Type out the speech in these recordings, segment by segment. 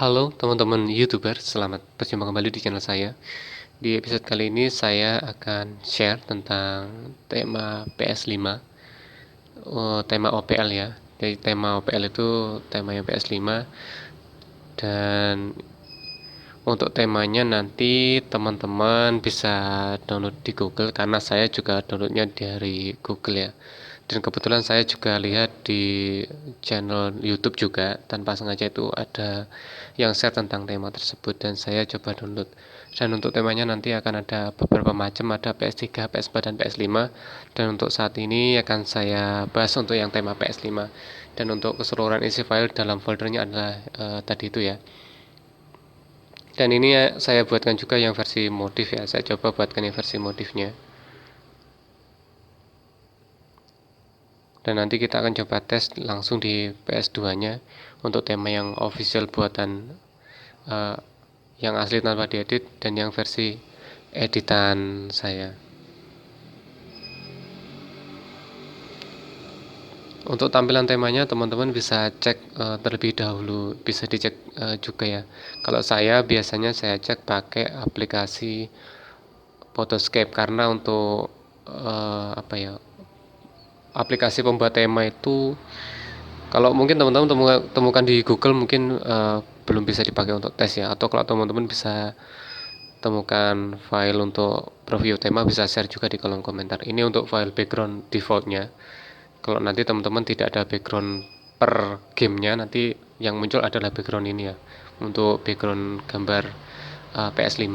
Halo teman-teman YouTuber, selamat berjumpa kembali di channel saya. Di episode kali ini saya akan share tentang tema PS5, tema OPL ya. Jadi tema OPL itu tema yang PS5, dan untuk temanya nanti teman-teman bisa download di Google karena saya juga downloadnya dari Google ya. Dan kebetulan saya juga lihat di channel YouTube juga tanpa sengaja itu ada yang share tentang tema tersebut dan saya coba download. Dan untuk temanya nanti akan ada beberapa macam, ada PS3, PS4 dan PS5. Dan untuk saat ini akan saya bahas untuk yang tema PS5. Dan untuk keseluruhan isi file dalam foldernya adalah tadi itu ya. Dan ini saya buatkan juga yang versi modif ya. Saya coba buatkan yang versi modifnya. Dan nanti kita akan coba tes langsung di PS2 nya untuk tema yang official buatan uh, yang asli tanpa diedit dan yang versi editan saya. Untuk tampilan temanya teman-teman bisa cek terlebih dahulu, bisa dicek juga ya. Kalau saya biasanya saya cek pakai aplikasi Photoscape karena untuk apa ya, aplikasi pembuat tema itu kalau mungkin teman-teman temukan di Google mungkin belum bisa dipakai untuk tes ya, atau kalau teman-teman bisa temukan file untuk preview tema bisa share juga di kolom komentar. Ini untuk file background defaultnya. Kalau nanti teman-teman tidak ada background per gamenya, nanti yang muncul adalah background ini ya, untuk background gambar PS5.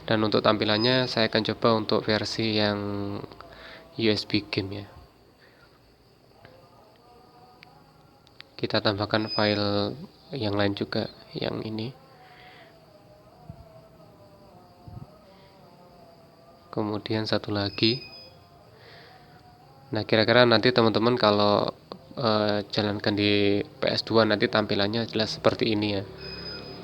Dan untuk tampilannya saya akan coba untuk versi yang USB game ya. Kita tambahkan file yang lain juga, yang ini. Kemudian satu lagi. Nah, kira-kira nanti teman-teman kalau jalankan di PS2 nanti tampilannya jelas seperti ini ya.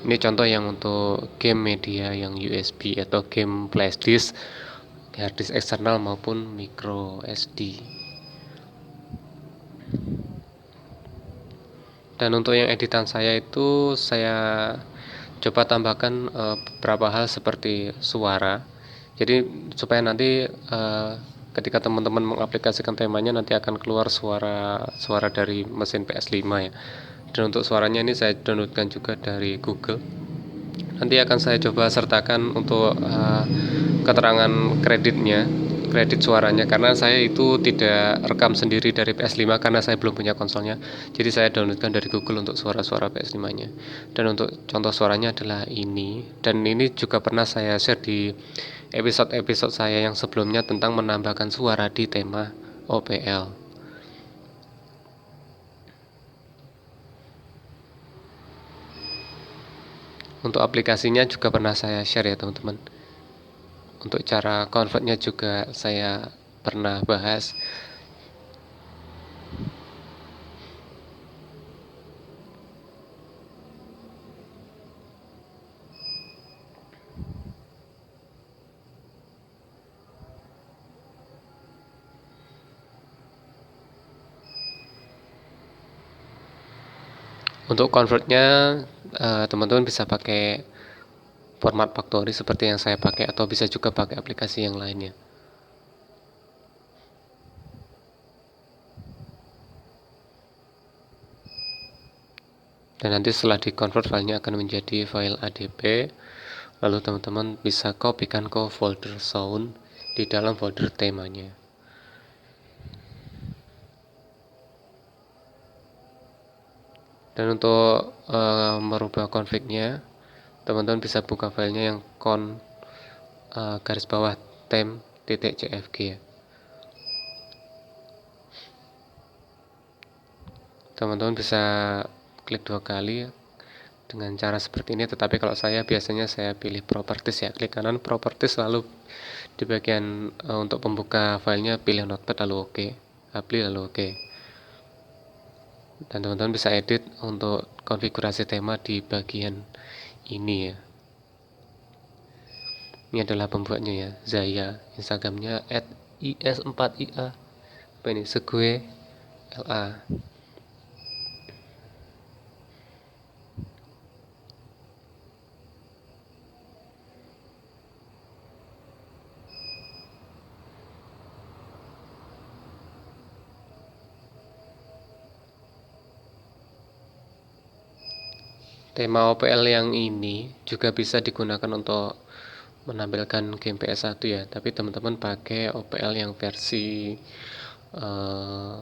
Ini contoh yang untuk game media yang USB atau game flashdisk, harddisk eksternal maupun micro SD. Dan untuk yang editan saya itu saya coba tambahkan beberapa hal seperti suara. Jadi supaya nanti ketika teman-teman mengaplikasikan temanya nanti akan keluar suara dari mesin PS5 ya. Dan untuk suaranya ini saya downloadkan juga dari Google. Nanti akan saya coba sertakan untuk keterangan kredit suaranya, karena saya itu tidak rekam sendiri dari PS5 karena saya belum punya konsolnya. Jadi saya downloadkan dari Google untuk suara-suara PS5-nya. Dan untuk contoh suaranya adalah ini. Dan ini juga pernah saya share di episode-episode saya yang sebelumnya tentang menambahkan suara di tema OPL. Untuk aplikasinya juga pernah saya share ya teman-teman. Untuk cara convertnya juga saya pernah bahas. Untuk convertnya teman-teman bisa pakai format factory seperti yang saya pakai, atau bisa juga pakai aplikasi yang lainnya. Dan nanti setelah di convert filenya akan menjadi file ADP. Lalu teman-teman bisa kopikan ke folder sound di dalam folder temanya. Dan untuk merubah config-nya, teman-teman bisa buka filenya yang garis bawah tem.cfg ya. Teman-teman bisa klik 2 kali dengan cara seperti ini, tetapi kalau saya biasanya saya pilih properties ya, klik kanan properties, lalu di bagian untuk pembuka filenya pilih notepad lalu oke, apply lalu oke. Dan teman-teman bisa edit untuk konfigurasi tema di bagian ini ya. Ini adalah pembuatnya ya, Zaya. Instagramnya @is4ia. Apa ini? Segue LA. Tema OPL yang ini juga bisa digunakan untuk menampilkan game PS1 ya, tapi teman-teman pakai OPL yang versi eh,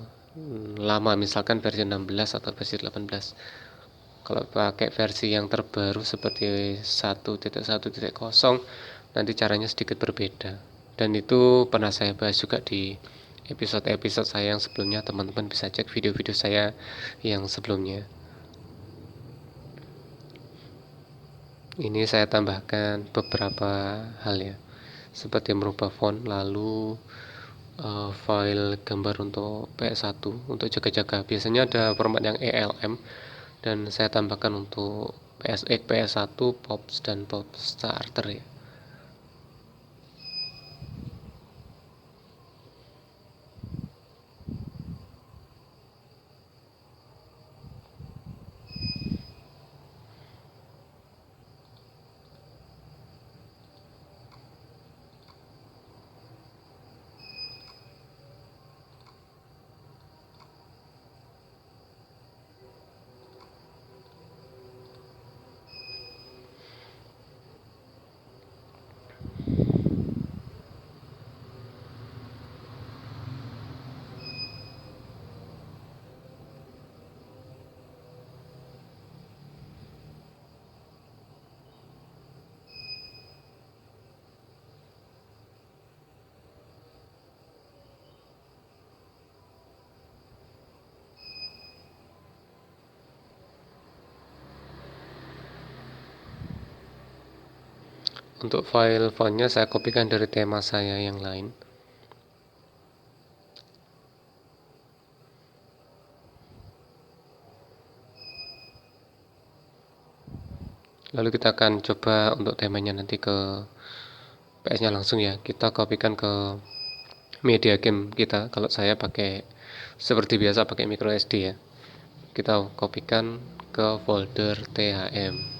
lama, misalkan versi 16 atau versi 18. Kalau pakai versi yang terbaru seperti 1.1.0 nanti caranya sedikit berbeda, dan itu pernah saya bahas juga di episode-episode saya yang sebelumnya. Teman-teman bisa cek video-video saya yang sebelumnya. Ini saya tambahkan beberapa hal ya, seperti merubah font, lalu file gambar untuk PS1 untuk jaga-jaga. Biasanya ada format yang ELM, dan saya tambahkan untuk PSX, PS1, Pops, dan Pop Starter ya. Untuk file fontnya saya kopikan dari tema saya yang lain. Lalu kita akan coba untuk temanya nanti ke PS-nya langsung ya. Kita kopikan ke media game kita. Kalau saya pakai seperti biasa pakai micro SD ya. Kita kopikan ke folder THM.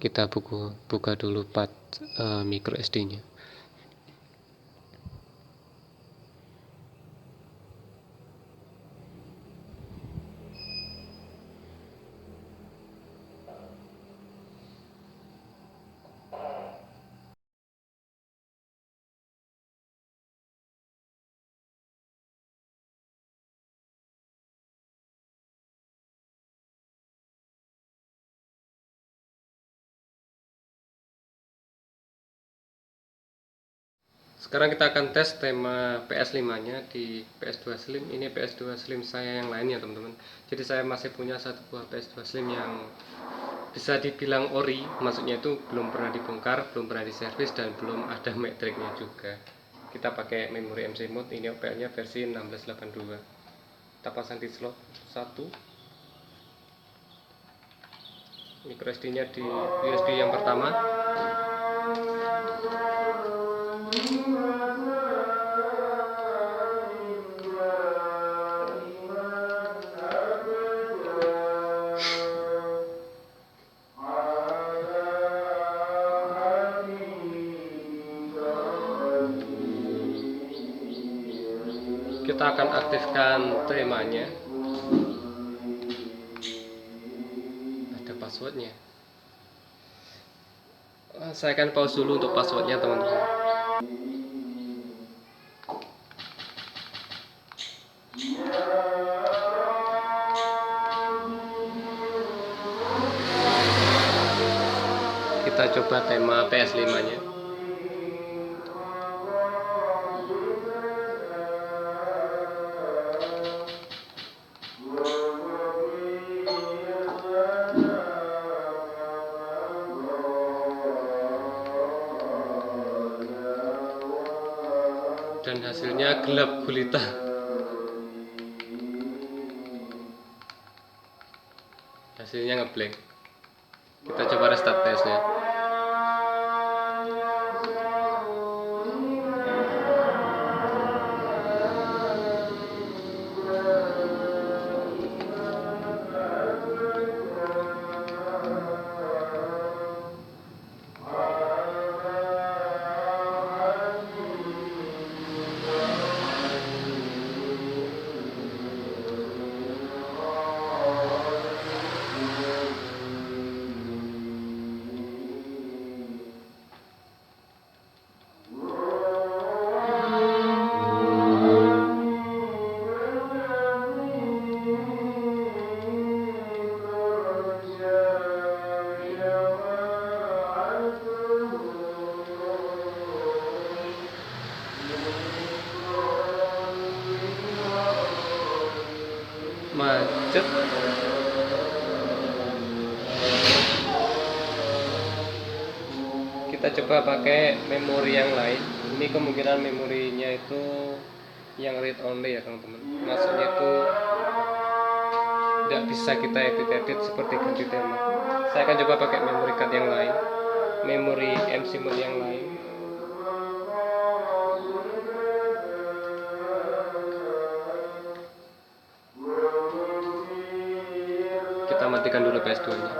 Kita buka dulu path micro SD-nya. Sekarang kita akan tes tema PS5-nya di PS2 Slim. Ini PS2 Slim saya yang lainnya, teman-teman. Jadi saya masih punya satu buah PS2 Slim yang bisa dibilang ori, maksudnya itu belum pernah dibongkar, belum pernah diservis, dan belum ada matriknya juga. Kita pakai memori MC mode. Ini OPL-nya versi 1682. Kita pasang di slot 1, micro SD-nya di USB yang pertama. Kita akan aktifkan temanya. Ada passwordnya. Saya akan pause dulu untuk passwordnya, teman-teman. Kita coba tema PS5-nya. Dan hasilnya gelap gulita. Hasilnya ngeblank. Kita coba restart tesnya. macet. Kita coba pakai memori yang lain. Ini kemungkinan memorinya itu yang read only ya teman-teman, maksudnya itu tidak bisa kita edit seperti ganti tema. Saya akan coba pakai memory card yang lain, memori mSimple yang lain. Kita matikan dulu PS2 nya.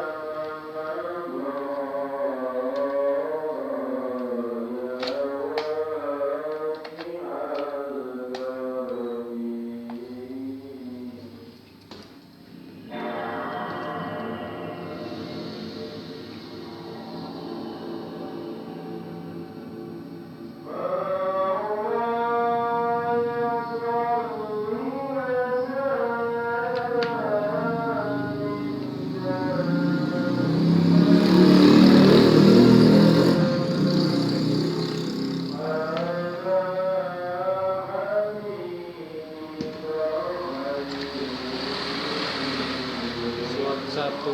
Satu.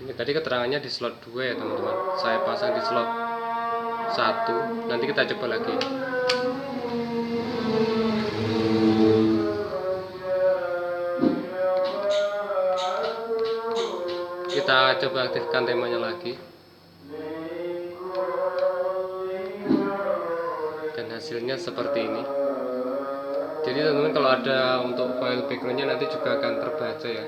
Ini tadi keterangannya di slot 2 ya teman-teman. Saya pasang di slot 1. Nanti kita coba lagi. Kita coba aktifkan temanya lagi. Dan hasilnya seperti ini. Jadi teman-teman kalau ada untuk file backgroundnya nanti juga akan terbaca ya.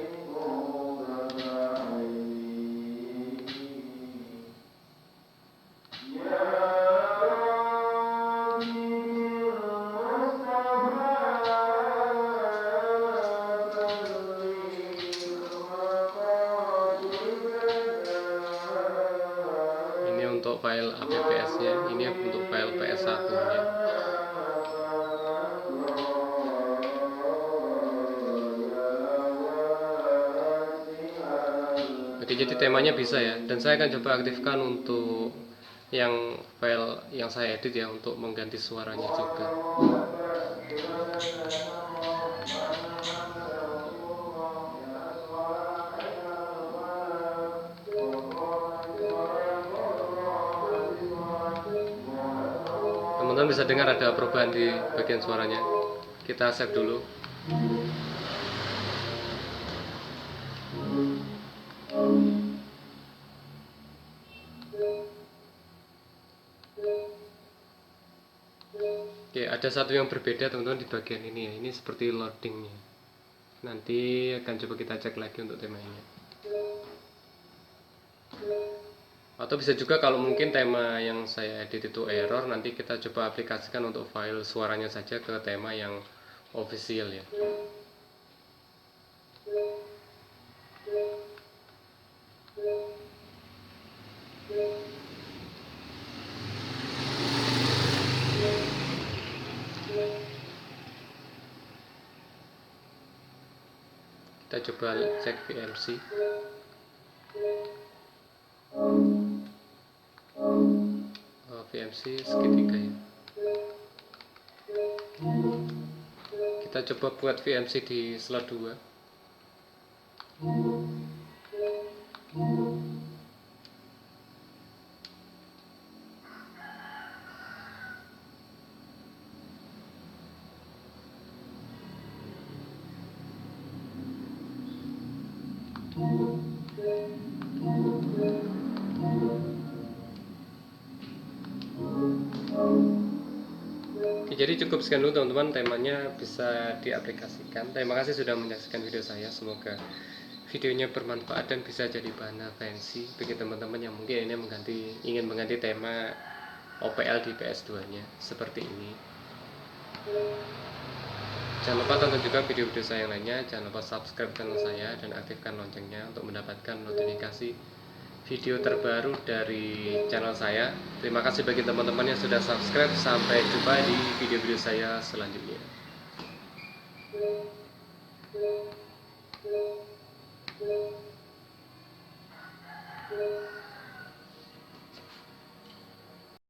Ini untuk file apps nya, ini untuk file ps1 nya. Jadi temanya bisa ya, dan saya akan coba aktifkan untuk yang file yang saya edit ya, untuk mengganti suaranya juga. Teman-teman bisa dengar ada perubahan di bagian suaranya. Kita save dulu. Oke, ada satu yang berbeda teman-teman di bagian ini ya. Ini seperti loadingnya. Nanti akan coba kita cek lagi untuk temanya. Atau bisa juga kalau mungkin tema yang saya edit itu error, nanti kita coba aplikasikan untuk file suaranya saja ke tema yang official ya. Kita coba cek VMC. VMC segitiga ya. Kita coba buat VMC di slot 2. Jadi cukup sekian dulu teman-teman, temanya bisa diaplikasikan. Terima kasih sudah menyaksikan video saya. Semoga videonya bermanfaat dan bisa jadi bahan referensi bagi teman-teman yang mungkin ini ingin mengganti tema OPL di PS2 nya seperti ini. Jangan lupa tonton juga video-video saya yang lainnya. Jangan lupa subscribe channel saya dan aktifkan loncengnya untuk mendapatkan notifikasi video terbaru dari channel saya. Terima kasih bagi teman-teman yang sudah subscribe. Sampai jumpa di video-video saya selanjutnya.